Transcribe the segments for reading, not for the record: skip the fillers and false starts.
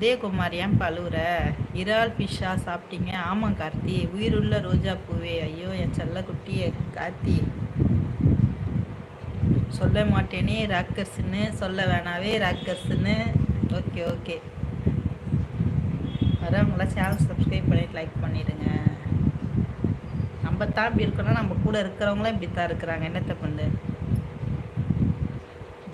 உதயகுமார் ஏன் பழுவுற? இறால் ஃபிஷ்ஷா சாப்பிட்டீங்க? ஆமாம் கார்த்தி. உயிருள்ள ரோஜா பூவே. ஐயோ என் செல்ல குட்டியே கார்த்தி. சொல்ல மாட்டேனே ராக்கர்ஸ்ன்னு, சொல்ல வேணாவே ராக்கர்ஸ்ன்னு. ஓகே ஓகே, வரவங்களாம் சேனல் சப்ஸ்கிரைப் பண்ணிட்டு லைக் பண்ணிடுங்க. நம்ம தான் இப்படி இருக்கணும், நம்ம கூட இருக்கிறவங்களாம் இப்படி தான் இருக்கிறாங்க. என்னத்தை பண்ணு.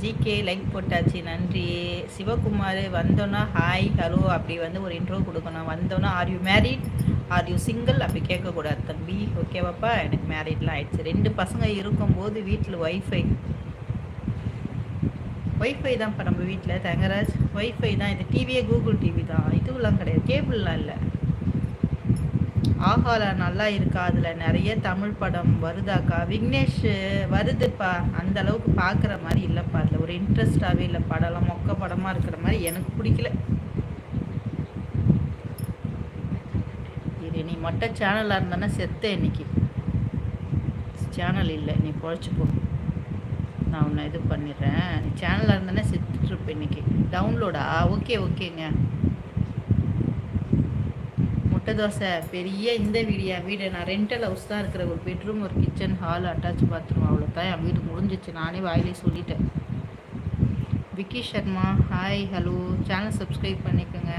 ஜிகே லைக் போட்டாச்சு, நன்றி. சிவகுமார் வந்தோன்னா ஹாய் ஹலோ அப்படி வந்து ஒரு இன்ட்ரோ கொடுக்கணும். வந்தோன்னா are you married, are you single அப்படி கேட்கக்கூடாது தம்பி. ஓகேவாப்பா? எனக்கு மேரிட்லாம் ஆயிடுச்சு. 2 பசங்க இருக்கும்போது வீட்டில் ஒய்ஃபை தான்ப்பா நம்ம வீட்டில். தங்கராஜ் ஒய்ஃபை தான். இது டிவியே கூகுள் டிவி தான், இதுவெல்லாம் கிடையாது, கேபிள்லாம் இல்லை. ஆஹால நல்லா இருக்கா? அதில் நிறைய தமிழ் படம் வருதாக்கா? விக்னேஷ் வருதுப்பா, அந்த அளவுக்கு பார்க்குற மாதிரி இல்லைப்பா. அதில் ஒரு இன்ட்ரெஸ்டாகவே இல்லை. படம்லாம் மொக்க படமாக இருக்கிற மாதிரி எனக்கு பிடிக்கல. இது நீ மட்டும் சேனலாக இருந்தானே செத்த. இன்னைக்கு சேனல் இல்லை, நீ பொழைச்சிப்போ. நான் உன்னை இது பண்ணிடுறேன். நீ சேனலாக இருந்தானே செத்துட்ருப்பேன் இன்னைக்கு. டவுன்லோடா? ஓகே ஓகேங்க. முட்டை தோசை பெரிய இந்த வீடு நான் ரெண்டல் ஹவுஸ் தான் இருக்கிற. ஒரு பெட்ரூம், ஒரு கிச்சன், ஹால், அட்டாச் பாத்ரூம், அவ்வளோதான் என் வீடு முடிஞ்சிச்சு. நானே வாயிலே சொல்லிட்டேன். Vicky Sharma hi hello, channel subscribe பண்ணிக்கோங்க.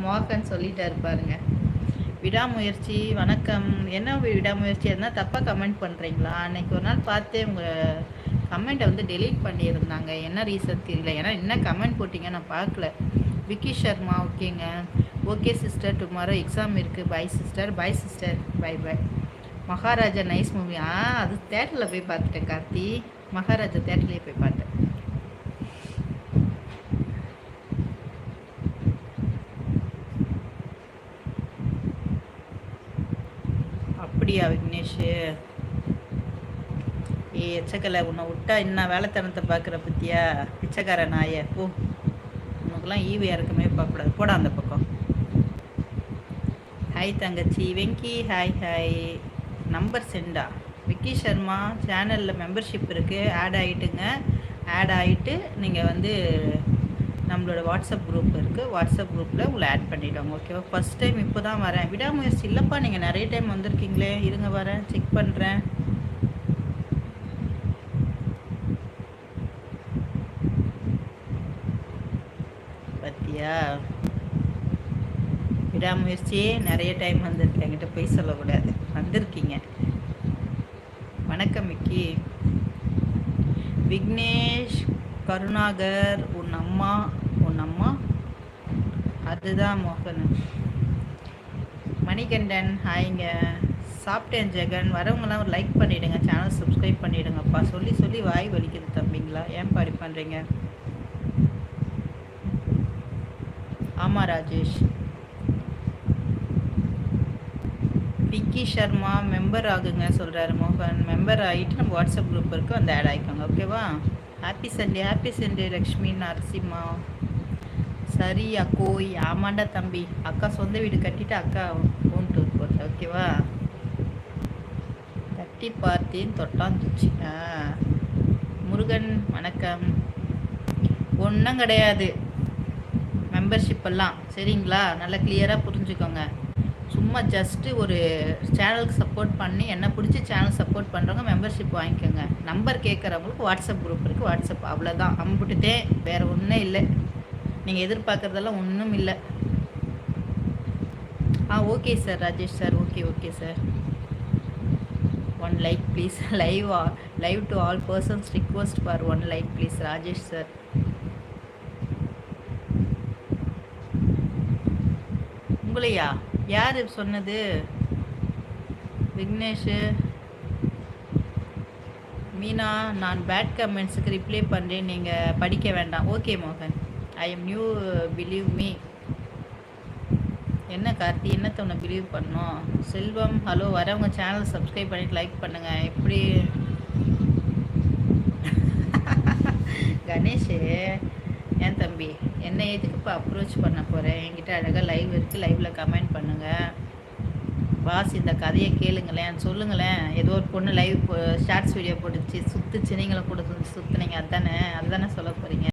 மோகன் சொல்லிட்டாரு பாருங்க. விடாமுயற்சி வணக்கம். என்ன விடாமுயற்சி? எதனா தப்பாக கமெண்ட் பண்ணுறீங்களா? அன்றைக்கி ஒரு நாள் பார்த்து உங்கள் கமெண்ட்டை வந்து டெலீட் பண்ணியிருந்தாங்க. என்ன ரீசன் தெரியல. ஏன்னா என்ன கமெண்ட் போட்டிங்க நான் பார்க்கல. விக்கி சர்மா ஓகேங்க. ஓகே சிஸ்டர், டுமாரோ எக்ஸாம் இருக்குது. Bye sister. Bye sister. Bye bye. Maharaja nice movie. அது தேட்டரில் போய் பார்த்துட்டேன் கார்த்தி. மகாராஜா தேட்டர்லேயே போய் பார்த்தேன். அப்படியா விக்னேஷ்? எச்சக்கலை உன்னை விட்டா என்ன வேலைத்தனத்தை பார்க்குற பற்றியா? பிச்சைக்கார நாய போ. உனக்குலாம் ஈவு இறக்கமே பார்க்கக்கூடாது, போடா அந்த பக்கம். ஹாய் தங்கச்சி. Venky hi hi. நம்பர் சென்டா? விக்கி சர்மா சேனலில் மெம்பர்ஷிப் இருக்குது, ஆட் ஆகிட்டுங்க. ஆட் ஆகிட்டு நீங்கள் வந்து நம்மளோட வாட்ஸ்அப் குரூப் இருக்குது, வாட்ஸ்அப் குரூப்பில் உங்களை ஆட் பண்ணிவிடுவாங்க. ஓகேவா? ஃபஸ்ட் டைம் இப்போ தான் வரேன். விடாமுயற்சி இல்லைப்பா, நீங்கள் நிறைய டைம் வந்திருக்கீங்களே. இருங்க வரேன், செக் பண்ணுறேன். பத்தியா? விடாமுயற்சியே நிறைய டைம் வந்திருக்கேன். என்கிட்ட போய் சொல்லக்கூடாது, வந்திருக்கீங்க. வணக்கம் மிக்கி. விக்னேஷ் கருணாகர் உன் அம்மா அதுதான் மோகன். மணிகண்டன் ஹாய்ங்க. சாப்பிட்டேன் ஜெகன். வரவங்களாம் ஒரு லைக் பண்ணிவிடுங்க, சேனல் சப்ஸ்கிரைப் பண்ணிவிடுங்கப்பா. சொல்லி சொல்லி வாய் வலிக்குது தம்பிங்களா, ஏன் பாடி பண்ணுறீங்க? ஆமாம் ராஜேஷ். விக்கி சர்மா மெம்பர் ஆகுங்க சொல்கிறாரு மோகன். மெம்பர் ஆகிட்டு நம்ம வாட்ஸ்அப் குரூப் இருக்குது, வந்து ஆட் ஆகிக்கோங்க. ஓகேவா? Happy Sunday Lakshmi Narasimha. சரி அக்கோய். ஆமாண்டா தம்பி, அக்கா சொந்த வீடு கட்டிட்டு அக்கா ஹோம் டூர் போட்டேன். ஓகேவா? தட்டி பார்த்தேன் தொட்டாந்துச்சு. முருகன் வணக்கம். ஒன்றும் கிடையாது மெம்பர்ஷிப் எல்லாம், சரிங்களா? நல்லா கிளியராக புரிஞ்சுக்கோங்க. சும்மா ஜஸ்ட்டு ஒரு சேனலுக்கு சப்போர்ட் பண்ணி என்ன பிடிச்சி சேனல் சப்போர்ட் பண்ணுறவங்க மெம்பர்ஷிப் வாங்கிக்கோங்க. நம்பர் கேட்குறவங்களுக்கு வாட்ஸ்அப் குரூப் இருக்குது, வாட்ஸ்அப் அவ்வளோதான். அம்பிட்டுட்டே வேறு ஒன்றும் இல்லை. நீங்கள் எதிர்பார்க்குறதெல்லாம் ஒன்றும் இல்லை. Okay sir Rajesh sir. Okay sir. 1 like please. Live to all persons request for 1 like please Rajesh sir. உங்களையா? யார் சொன்னது? விக்னேஷ். மீனா நான் பேட் கமெண்ட்ஸுக்கு ரிப்ளை பண்ணுறேன், நீங்கள் படிக்க வேண்டாம். ஓகே மோகன். I am new, believe me. என்ன கார்த்தி, என்னத்தை உன்னை பிலீவ் பண்ணோம்? செல்வம் ஹலோ. வரவங்க சேனல் சப்ஸ்கிரைப் பண்ணிட்டு லைக் பண்ணுங்கள். எப்படி கணேஷ் ஏன் தம்பி என்ன ஏதுக்கு இப்போ அப்ரோச் பண்ண போகிறேன்? என்கிட்ட அழகாக லைவ் இருக்குது, லைவில் கமெண்ட் பண்ணுங்கள். பாஸ் இந்த கதையை கேளுங்களேன், சொல்லுங்களேன். ஏதோ ஒரு பொண்ணு லைவ் ஷார்ட்ஸ் வீடியோ போட்டுச்சு, சுற்றுச்சு, நீங்களும் கூட சுற்றுனீங்க, அதுதானே சொல்ல போகிறீங்க?